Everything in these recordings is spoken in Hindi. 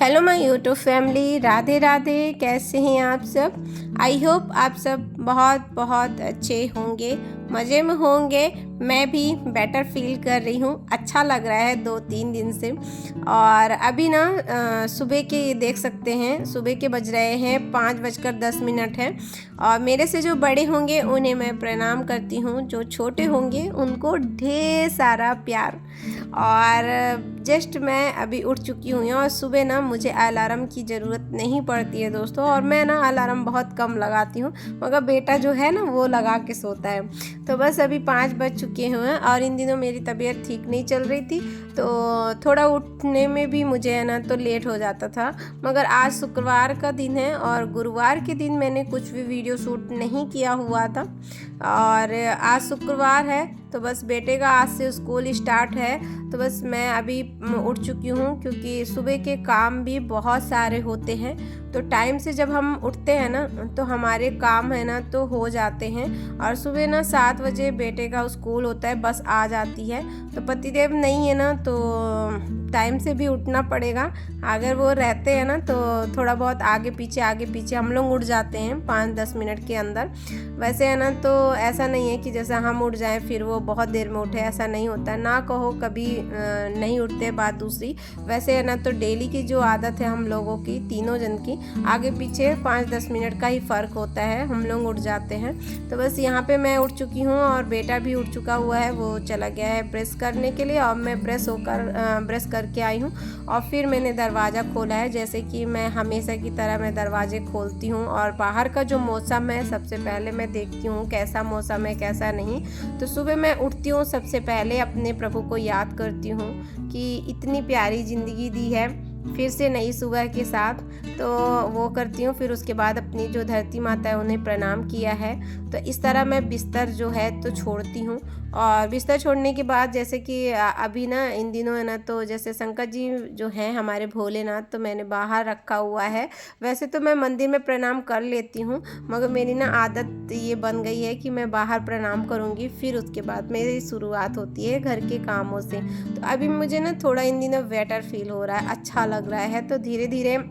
Hello my YouTube family, Radhe Radhe. कैसे हैं आप सब? आई होप आप सब बहुत बहुत अच्छे होंगे, मज़े में होंगे। मैं भी बेटर फील कर रही हूँ, अच्छा लग रहा है 2-3 दिन से। और अभी ना सुबह के देख सकते हैं, सुबह के बज रहे हैं 5:10 हैं। और मेरे से जो बड़े होंगे उन्हें मैं प्रणाम करती हूँ, जो छोटे होंगे उनको ढेर सारा प्यार। और जस्ट मैं अभी उठ चुकी हूँ और सुबह ना मुझे अलार्म की ज़रूरत नहीं पड़ती है दोस्तों। और मैं ना अलार्म बहुत कम लगाती हूँ, मगर बेटा जो है ना वो लगा के सोता है। तो बस अभी 5 बज चुके हैं और इन दिनों मेरी तबीयत ठीक नहीं चल रही थी, तो थोड़ा उठने में भी मुझे है ना तो लेट हो जाता था। मगर आज शुक्रवार का दिन है और गुरुवार के दिन मैंने कुछ भी वीडियो शूट नहीं किया हुआ था। और आज शुक्रवार है तो बस बेटे का आज से स्कूल स्टार्ट है, तो बस मैं अभी उठ चुकी हूँ क्योंकि सुबह के काम भी बहुत सारे होते हैं। तो टाइम से जब हम उठते हैं ना तो हमारे काम है ना तो हो जाते हैं। और सुबह ना 7 बजे बेटे का स्कूल होता है, बस आ जाती है। तो पतिदेव नहीं है ना तो टाइम से भी उठना पड़ेगा। अगर वो रहते हैं ना तो थोड़ा बहुत आगे पीछे हम लोग उठ जाते हैं 5-10 मिनट के अंदर। वैसे है ना तो ऐसा नहीं है कि जैसा हम उठ जाएं फिर वो बहुत देर में उठे, ऐसा नहीं होता। ना कहो कभी नहीं उठते, बात दूसरी। वैसे है ना तो डेली की जो आदत है हम लोगों की, तीनों जन की, आगे पीछे 5-10 मिनट का ही फ़र्क होता है, हम लोग उठ जाते हैं। तो बस यहाँ पे मैं उठ चुकी हूँ और बेटा भी उठ चुका हुआ है, वो चला गया है ब्रश करने के लिए। और मैं ब्रश करके आई हूँ और फिर मैंने दरवाज़ा खोला है। जैसे कि मैं हमेशा की तरह मैं दरवाजे खोलती हूँ और बाहर का जो मौसम है सबसे पहले मैं देखती हूँ कैसा मौसम है कैसा नहीं। तो सुबह मैं उठती हूँ, सबसे पहले अपने प्रभु को याद करती हूँ कि इतनी प्यारी ज़िंदगी दी है फिर से नई सुबह के साथ, तो वो करती हूँ। फिर उसके बाद अपनी जो धरती माता है उन्हें प्रणाम किया है। तो इस तरह मैं बिस्तर जो है तो छोड़ती हूँ। और बिस्तर छोड़ने के बाद जैसे कि अभी ना इन दिनों है ना तो जैसे शंकर जी जो हैं हमारे भोलेनाथ, तो मैंने बाहर रखा हुआ है। वैसे तो मैं मंदिर में प्रणाम कर लेती हूँ, मगर मेरी ना आदत ये बन गई है कि मैं बाहर प्रणाम करूँगी, फिर उसके बाद मेरी शुरुआत होती है घर के कामों से। तो अभी मुझे ना थोड़ा इन दिनों बेटर फील हो रहा है, अच्छा लग रहा है। तो धीरे धीरे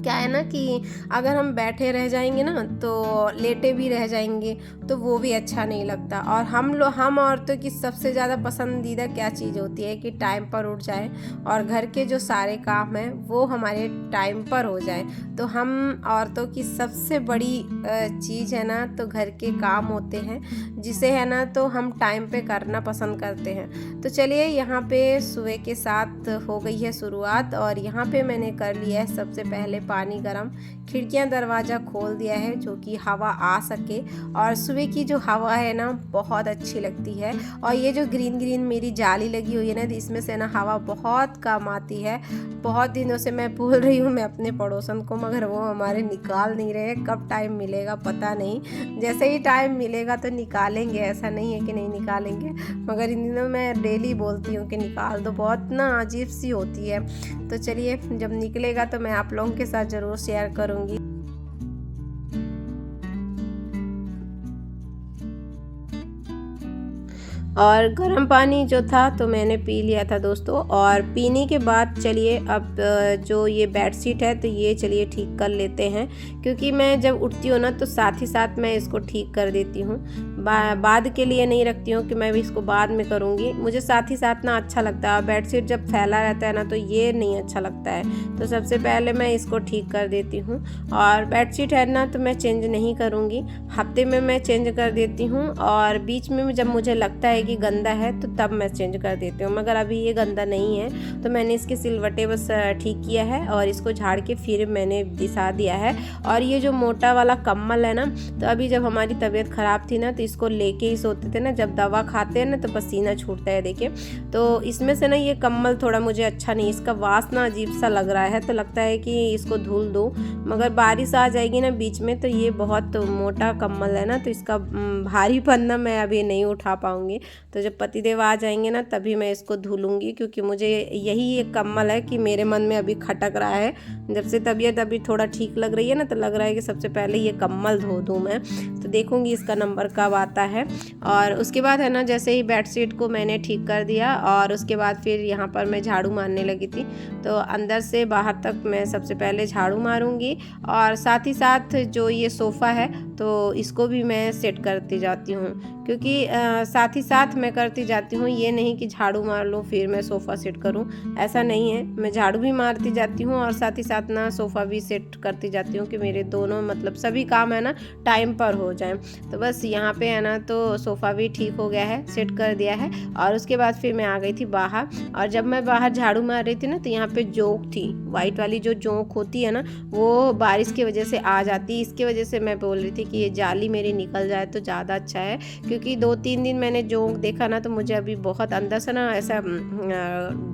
क्या है ना कि अगर हम बैठे रह जाएंगे ना तो लेटे भी रह जाएंगे तो वो भी अच्छा नहीं लगता। और हम औरतों की सबसे ज़्यादा पसंदीदा क्या चीज़ होती है कि टाइम पर उठ जाए और घर के जो सारे काम हैं वो हमारे टाइम पर हो जाए। तो हम औरतों की सबसे बड़ी चीज़ है ना तो घर के काम होते हैं, जिसे है ना तो हम टाइम पे करना पसंद करते हैं। तो चलिए, यहाँ पे सुबह के साथ हो गई है शुरुआत और यहाँ पे मैंने कर लिया है सबसे पहले पानी गरम, खिड़कियां दरवाज़ा खोल दिया है जो कि हवा आ सके। और सुबह की जो हवा है ना बहुत अच्छी लगती है। और ये जो ग्रीन ग्रीन मेरी जाली लगी हुई है ना, इसमें से ना हवा बहुत कम आती है। बहुत दिनों से मैं बोल रही हूँ मैं अपने पड़ोसन को, मगर वो हमारे निकाल नहीं रहे। कब टाइम मिलेगा पता नहीं, जैसे ही टाइम मिलेगा तो निकालेंगे, ऐसा नहीं है कि नहीं निकालेंगे। मगर इन दिनों मैं डेली बोलती हूँ कि निकाल दो, बहुत ना अजीब सी होती है। तो चलिए, जब निकलेगा तो मैं आप लोगों के साथ ज़रूर शेयर करूँगी। और गर्म पानी जो था तो मैंने पी लिया था दोस्तों। और पीने के बाद चलिए अब जो ये बेडशीट है तो ये चलिए ठीक कर लेते हैं, क्योंकि मैं जब उठती हूँ ना तो साथ ही साथ मैं इसको ठीक कर देती हूँ। बाद के लिए नहीं रखती हूँ कि मैं भी इसको बाद में करूँगी, मुझे साथ ही साथ ना अच्छा लगता है। बेडशीट जब फैला रहता है ना तो ये नहीं अच्छा लगता है, तो सबसे पहले मैं इसको ठीक कर देती हूँ। और बेडशीट है ना तो मैं चेंज नहीं करूँगी, हफ्ते में मैं चेंज कर देती हूँ। और बीच में जब मुझे लगता है कि गंदा है तो तब मैं चेंज कर देती हूँ, मगर अभी ये गंदा नहीं है। तो मैंने इसके सिलवटे बस ठीक किया है और इसको झाड़ के फिर मैंने बिछा दिया है। और ये जो मोटा वाला कम्बल है ना, तो अभी जब हमारी तबीयत ख़राब थी ना तो इसको लेके ही सोते थे ना, जब दवा खाते हैं ना तो पसीना छूटता है देखिए। तो इसमें से ना ये कम्बल थोड़ा मुझे अच्छा नहीं, इसका वासना अजीब सा लग रहा है, तो लगता है कि इसको धुल दूँ। मगर बारिश आ जाएगी ना बीच में तो ये बहुत मोटा कम्बल है ना, तो इसका भारीपन ना मैं अभी नहीं उठा पाऊँगी। तो जब पतिदेव आ जाएंगे ना तभी मैं इसको धुलूँगी, क्योंकि मुझे यही एक कम्बल है कि मेरे मन में अभी खटक रहा है। जब से तबीयत अभी थोड़ा ठीक लग रही है ना तो लग रहा है कि सबसे पहले ये कम्बल धो दूँ मैं। तो देखूँगी इसका नंबर कब आता है। और उसके बाद है ना, जैसे ही बेडशीट को मैंने ठीक कर दिया और उसके बाद फिर यहाँ पर मैं झाड़ू मारने लगी थी। तो अंदर से बाहर तक मैं सबसे पहले झाड़ू मारूंगी और साथ ही साथ जो ये सोफ़ा है तो इसको भी मैं सेट करती जाती हूँ, क्योंकि साथ ही साथ मैं करती जाती हूँ। ये नहीं कि झाड़ू मार लूँ फिर मैं सोफ़ा सेट करूँ, ऐसा नहीं है। मैं झाड़ू भी मारती जाती हूँ और साथ ही साथ ना सोफ़ा भी सेट करती जाती हूँ कि मेरे दोनों मतलब सभी काम है ना टाइम पर हो जाए। तो बस यहाँ पे है ना, तो सोफ़ा भी ठीक हो गया है, सेट कर दिया है। और उसके बाद फिर मैं आ गई थी बाहर। और जब मैं बाहर झाड़ू मार रही थी ना, तो यहाँ पे जोंक थी, वाइट वाली जो जोंक होती है ना, वो बारिश की वजह से आ जाती। इसकी वजह से मैं बोल रही थी कि ये जाली मेरी निकल जाए तो ज़्यादा अच्छा है, क्योंकि 2-3 दिन मैंने जोंक देखा ना, तो मुझे अभी बहुत अंदर से ना ऐसा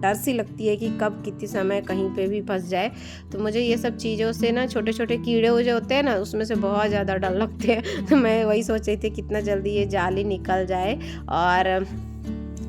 डर सी लगती है कि कब कितने समय कहीं पे भी फंस जाए। तो मुझे ये सब चीज़ों से ना, छोटे छोटे कीड़े वो जो होते हैं ना, उसमें से बहुत ज़्यादा डर लगते हैं। तो मैं वही सोच रही थी कितना जल्दी ये जाली निकल जाए। और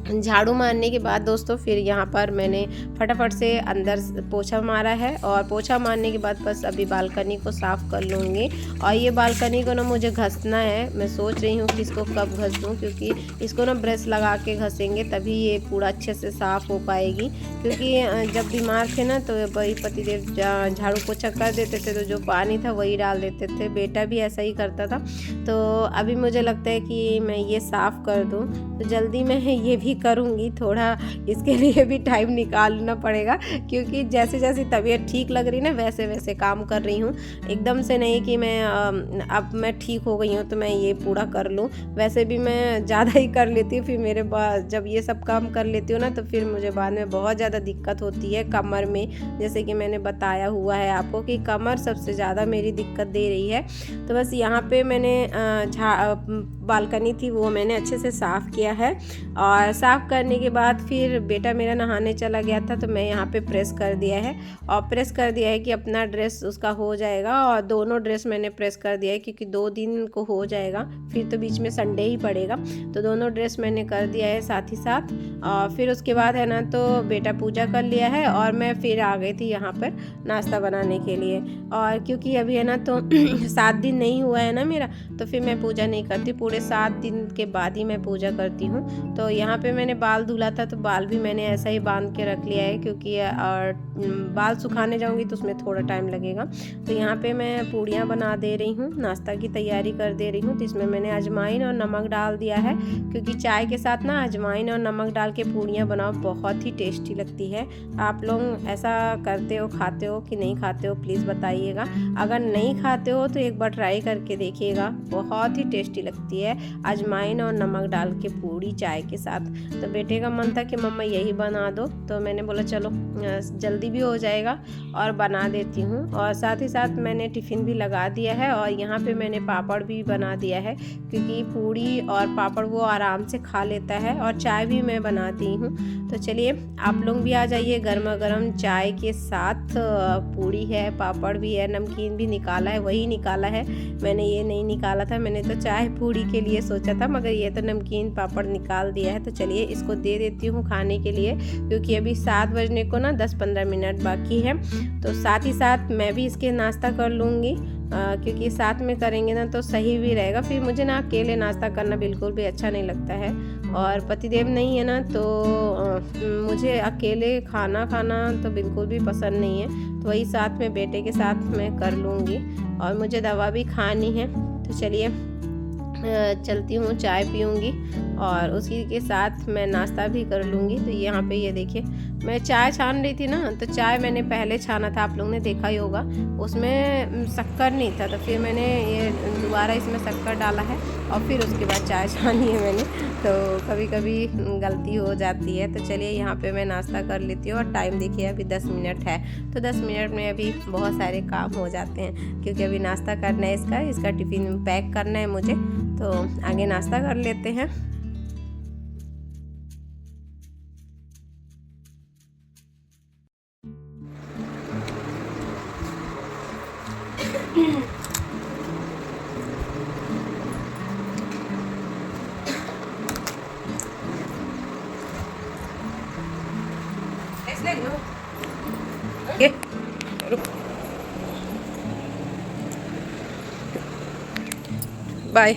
झाड़ू मारने के बाद दोस्तों फिर यहाँ पर मैंने फटाफट से अंदर पोछा मारा है। और पोछा मारने के बाद बस अभी बालकनी को साफ़ कर लूँगी। और ये बालकनी को ना मुझे घसना है। मैं सोच रही हूँ कि इसको कब घस दूँ, क्योंकि इसको ना ब्रश लगा के घसेंगे तभी ये पूरा अच्छे से साफ़ हो पाएगी। क्योंकि जब बीमार थे ना, तो वही पतिदेव झाड़ू पोछा कर देते थे, तो जो पानी था वही डाल देते थे। बेटा भी ऐसा ही करता था। तो अभी मुझे लगता है कि मैं ये साफ़ कर दूँ, तो जल्दी मैं ये भी करूँगी। थोड़ा इसके लिए भी टाइम निकालना पड़ेगा, क्योंकि जैसे जैसे तबीयत ठीक लग रही ना, वैसे वैसे काम कर रही हूँ। एकदम से नहीं कि मैं अब मैं ठीक हो गई हूँ तो मैं ये पूरा कर लूँ। वैसे भी मैं ज़्यादा ही कर लेती हूँ। फिर मेरे बाद जब ये सब काम कर लेती हूँ ना, तो फिर मुझे बाद में बहुत ज़्यादा दिक्कत होती है कमर में। जैसे कि मैंने बताया हुआ है आपको कि कमर सबसे ज़्यादा मेरी दिक्कत दे रही है। तो बस यहाँ पे मैंने बालकनी थी वो मैंने अच्छे से साफ़ किया है। और साफ़ करने के बाद फिर बेटा मेरा नहाने चला गया था, तो मैं यहाँ पे प्रेस कर दिया है। और प्रेस कर दिया है कि अपना ड्रेस उसका हो जाएगा। और दोनों ड्रेस मैंने प्रेस कर दिया है, क्योंकि 2 दिन को हो जाएगा, फिर तो बीच में संडे ही पड़ेगा। तो दोनों ड्रेस मैंने कर दिया है साथ ही साथ। और फिर उसके बाद है ना, तो बेटा पूजा कर लिया है और मैं फिर आ गई थी यहाँ पर नाश्ता बनाने के लिए। और क्योंकि अभी है ना, तो 7 दिन नहीं हुआ है ना मेरा, तो फिर मैं पूजा नहीं करती। पूरे 7 दिन के बाद ही मैं पूजा करती हूँ। तो यहाँ पे मैंने बाल धुला था, तो बाल भी मैंने ऐसा ही बांध के रख लिया है, क्योंकि बाल सुखाने जाऊँगी तो उसमें थोड़ा टाइम लगेगा। तो यहाँ पे मैं पूड़ियाँ बना दे रही हूँ, नाश्ता की तैयारी कर दे रही हूँ। तो इसमें मैंने अजवाइन और नमक डाल दिया है, क्योंकि चाय के साथ ना अजवाइन और नमक डाल के पूड़ियाँ बनाओ, बहुत ही टेस्टी लगती है। आप लोग ऐसा करते हो, खाते हो कि नहीं खाते हो, प्लीज़ बताइएगा। अगर नहीं खाते हो तो एक बार ट्राई करके देखिएगा, बहुत ही टेस्टी लगती है अजवाइन और नमक डाल के पूड़ी चाय के साथ। तो बेटे का मन था कि मम्मा यही बना दो, तो मैंने बोला चलो जल्दी भी हो जाएगा और बना देती हूँ। और साथ ही साथ मैंने टिफ़िन भी लगा दिया है। और यहाँ पे मैंने पापड़ भी बना दिया है, क्योंकि पूड़ी और पापड़ वो आराम से खा लेता है। और चाय भी मैं बनाती हूँ। तो चलिए आप लोग भी आ जाइए, गर्मा गर्म चाय के साथ पूड़ी है, पापड़ भी है, नमकीन भी निकाला है, वही निकाला है, मैंने ये नहीं निकाला था। मैंने तो चाय पूड़ी के लिए सोचा था, मगर ये तो नमकीन पापड़ निकाल दिया है। तो चलिए इसको दे देती हूँ खाने के लिए, क्योंकि अभी 7 बजने को ना 10-15 मिनट बाकी है। तो साथ ही साथ मैं भी इसके नाश्ता कर लूँगी, क्योंकि साथ में करेंगे ना तो सही भी रहेगा। फिर मुझे ना अकेले नाश्ता करना बिल्कुल भी अच्छा नहीं लगता है। और पतिदेव नहीं है ना, तो मुझे अकेले खाना तो बिल्कुल भी पसंद नहीं है। तो वही साथ में बेटे के साथ मैं कर लूँगी। और मुझे दवा भी खानी है। तो चलिए चलती हूँ, चाय पीऊँगी और उसी के साथ मैं नाश्ता भी कर लूँगी। तो यहाँ पे ये देखिए मैं चाय छान रही थी ना, तो चाय मैंने पहले छाना था, आप लोगों ने देखा ही होगा, उसमें शक्कर नहीं था। तो फिर मैंने ये दोबारा इसमें शक्कर डाला है और फिर उसके बाद चाय छानी है मैंने। तो कभी कभी गलती हो जाती है। तो चलिए यहाँ पे मैं नाश्ता कर लेती हूँ। और टाइम देखिए अभी 10 मिनट है, तो 10 मिनट में अभी बहुत सारे काम हो जाते हैं, क्योंकि अभी नाश्ता करना है, इसका टिफ़िन पैक करना है मुझे। तो आगे नाश्ता कर लेते हैं। बाय।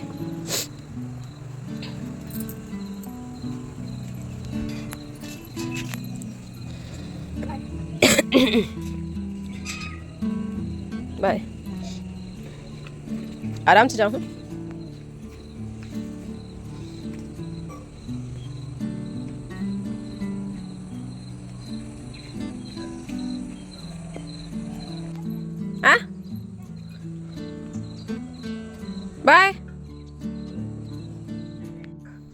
बाय, आराम से जाओ। हाँ, बाय।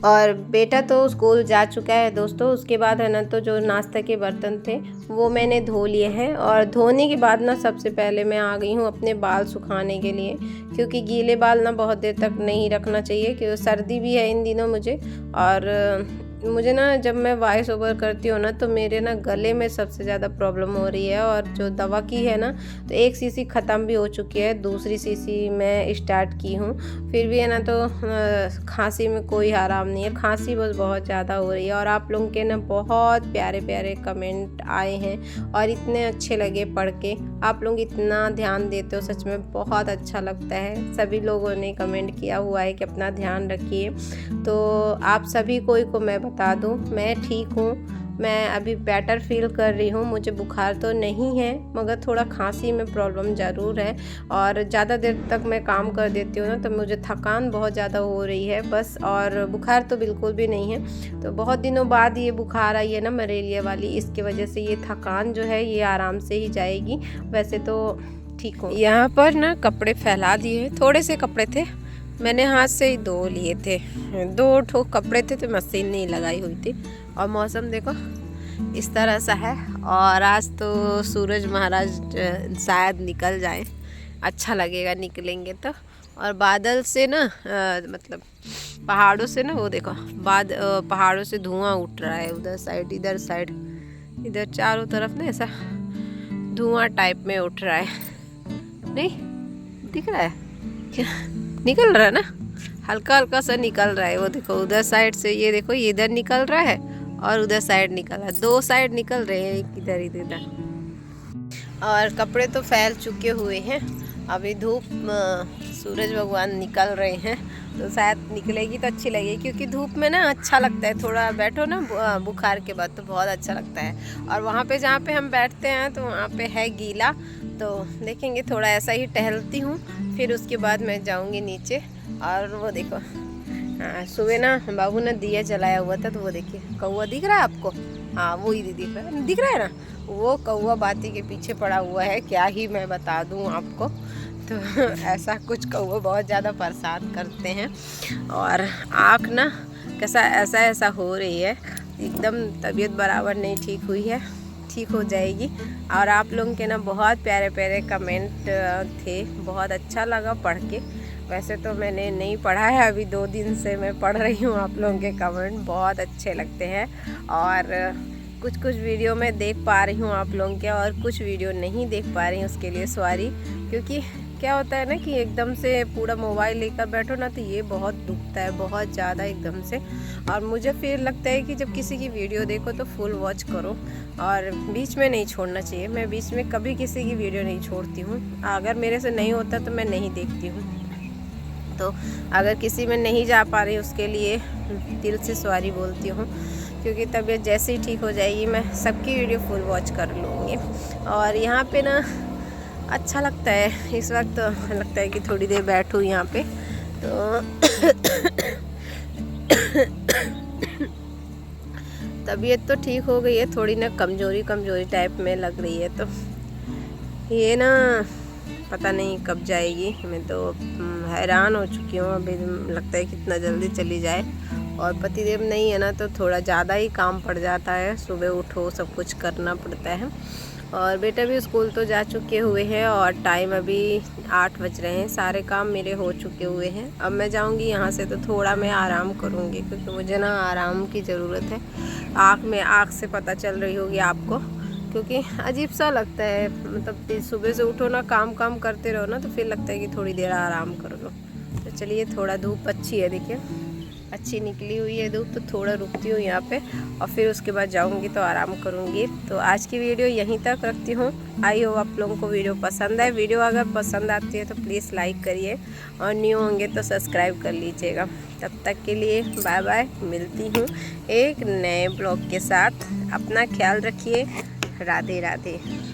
और बेटा तो स्कूल जा चुका है दोस्तों। उसके बाद है ना, तो जो नाश्ता के बर्तन थे वो मैंने धो लिए हैं। और धोने के बाद ना सबसे पहले मैं आ गई हूँ अपने बाल सुखाने के लिए, क्योंकि गीले बाल ना बहुत देर तक नहीं रखना चाहिए, क्योंकि सर्दी भी है इन दिनों मुझे। और मुझे ना जब मैं वॉइस ओवर करती हूँ ना, तो मेरे ना गले में सबसे ज़्यादा प्रॉब्लम हो रही है। और जो दवा की है ना, तो एक शीशी ख़त्म भी हो चुकी है, दूसरी शीशी मैं स्टार्ट की हूँ। फिर भी है ना, तो खांसी में कोई आराम नहीं है, खांसी बस बहुत ज़्यादा हो रही है। और आप लोगों के ना बहुत प्यारे प्यारे कमेंट आए हैं और इतने अच्छे लगे पढ़ के। आप लोग इतना ध्यान देते हो, सच में बहुत अच्छा लगता है। सभी लोगों ने कमेंट किया हुआ है कि अपना ध्यान रखिए। तो आप सभी को मैं बता दूं, मैं ठीक हूँ। मैं अभी बेटर फील कर रही हूँ। मुझे बुखार तो नहीं है, मगर थोड़ा खांसी में प्रॉब्लम ज़रूर है। और ज़्यादा देर तक मैं काम कर देती हूँ ना, तो मुझे थकान बहुत ज़्यादा हो रही है बस। और बुखार तो बिल्कुल भी नहीं है। तो बहुत दिनों बाद ये बुखार आई है ना, मलेरिया वाली, इसकी वजह से ये थकान जो है ये आराम से ही जाएगी। वैसे तो ठीक हूँ। यहाँ पर ना कपड़े फैला दिए, थोड़े से कपड़े थे, मैंने हाथ से ही धो लिए थे। 2 ठो कपड़े थे तो मशीन नहीं लगाई हुई थी। और मौसम देखो इस तरह सा है। और आज तो सूरज महाराज शायद निकल जाए, अच्छा लगेगा निकलेंगे तो। और बादल से ना मतलब पहाड़ों से ना, वो देखो पहाड़ों से धुआं उठ रहा है उधर साइड, इधर साइड, इधर चारों तरफ ना ऐसा धुआं टाइप में उठ रहा है। नहीं दिख रहा है क्या? निकल रहा है ना, हल्का हल्का सा निकल रहा है। वो देखो उधर साइड से, ये देखो ये इधर निकल रहा है और उधर साइड निकल रहा है। 2 साइड निकल रहे हैं, एक इधर इधर। और कपड़े तो फैल चुके हुए हैं। अभी धूप, सूरज भगवान निकल रहे हैं, तो शायद निकलेगी तो अच्छी लगेगी, क्योंकि धूप में ना अच्छा लगता है। थोड़ा बैठो ना बुखार के बाद तो बहुत अच्छा लगता है। और वहाँ पे जहाँ पे हम बैठते हैं तो वहाँ पे है गीला, तो देखेंगे थोड़ा ऐसा ही टहलती हूँ, फिर उसके बाद मैं जाऊँगी नीचे। और वो देखो सुबह ना बाबू ने दिया जलाया हुआ था, तो वो देखिए कौवा दिख रहा है आपको? हाँ वो ही दिख रहा है ना, वो कौवा बाती के पीछे पड़ा हुआ है। क्या ही मैं बता दूँ आपको। तो ऐसा कुछ कौवा बहुत ज़्यादा परेशान करते हैं। और आँख ना कैसा ऐसा हो रही है, एकदम तबीयत बराबर नहीं ठीक हुई है, ठीक हो जाएगी। और आप लोगों के ना बहुत प्यारे प्यारे कमेंट थे, बहुत अच्छा लगा पढ़ के। वैसे तो मैंने नहीं पढ़ा है, अभी 2 दिन से मैं पढ़ रही हूँ। आप लोगों के कमेंट बहुत अच्छे लगते हैं। और कुछ वीडियो में देख पा रही हूँ आप लोगों के, और कुछ वीडियो नहीं देख पा रही हूँ, उसके लिए सॉरी। क्योंकि क्या होता है ना कि एकदम से पूरा मोबाइल लेकर बैठो ना, तो ये बहुत दुखता है, बहुत ज़्यादा एकदम से। और मुझे फिर लगता है कि जब किसी की वीडियो देखो तो फुल वॉच करो, और बीच में नहीं छोड़ना चाहिए। मैं बीच में कभी किसी की वीडियो नहीं छोड़ती हूँ। अगर मेरे से नहीं होता तो मैं नहीं देखती हूँ। तो अगर किसी में नहीं जा पा रही उसके लिए दिल से सॉरी बोलती हूँ, क्योंकि तबीयत जैसे ही ठीक हो जाएगी मैं सबकी वीडियो फुल वॉच कर लूँगी। और यहाँ पे ना अच्छा लगता है, इस वक्त तो लगता है कि थोड़ी देर बैठूँ यहाँ पे। तो तबीयत तो ठीक हो गई है, थोड़ी ना कमज़ोरी टाइप में लग रही है। तो ये ना पता नहीं कब जाएगी, मैं तो हैरान हो चुकी हूँ। अभी लगता है कितना जल्दी चली जाए। और पतिदेव नहीं है ना, तो थोड़ा ज़्यादा ही काम पड़ जाता है, सुबह उठो सब कुछ करना पड़ता है। और बेटा भी स्कूल तो जा चुके हुए हैं, और टाइम अभी 8 बज रहे हैं, सारे काम मेरे हो चुके हुए हैं। अब मैं जाऊंगी यहाँ से तो थोड़ा मैं आराम करूँगी, क्योंकि मुझे ना आराम की ज़रूरत है। आँख से पता चल रही होगी आपको, क्योंकि अजीब सा लगता है। मतलब सुबह से उठो ना, काम करते रहो ना, तो फिर लगता है कि थोड़ी देर आराम कर लो। तो चलिए, थोड़ा धूप अच्छी है, देखिए अच्छी निकली हुई है धूप, तो थोड़ा रुकती हूँ यहाँ पे, और फिर उसके बाद जाऊँगी तो आराम करूँगी। तो आज की वीडियो यहीं तक रखती हूँ। आई होप आप लोगों को वीडियो पसंद आए। वीडियो अगर पसंद आती है तो प्लीज़ लाइक करिए, और न्यू होंगे तो सब्सक्राइब कर लीजिएगा। तब तक के लिए बाय बाय, मिलती हूँ एक नए ब्लॉग के साथ। अपना ख्याल रखिए, राधे राधे।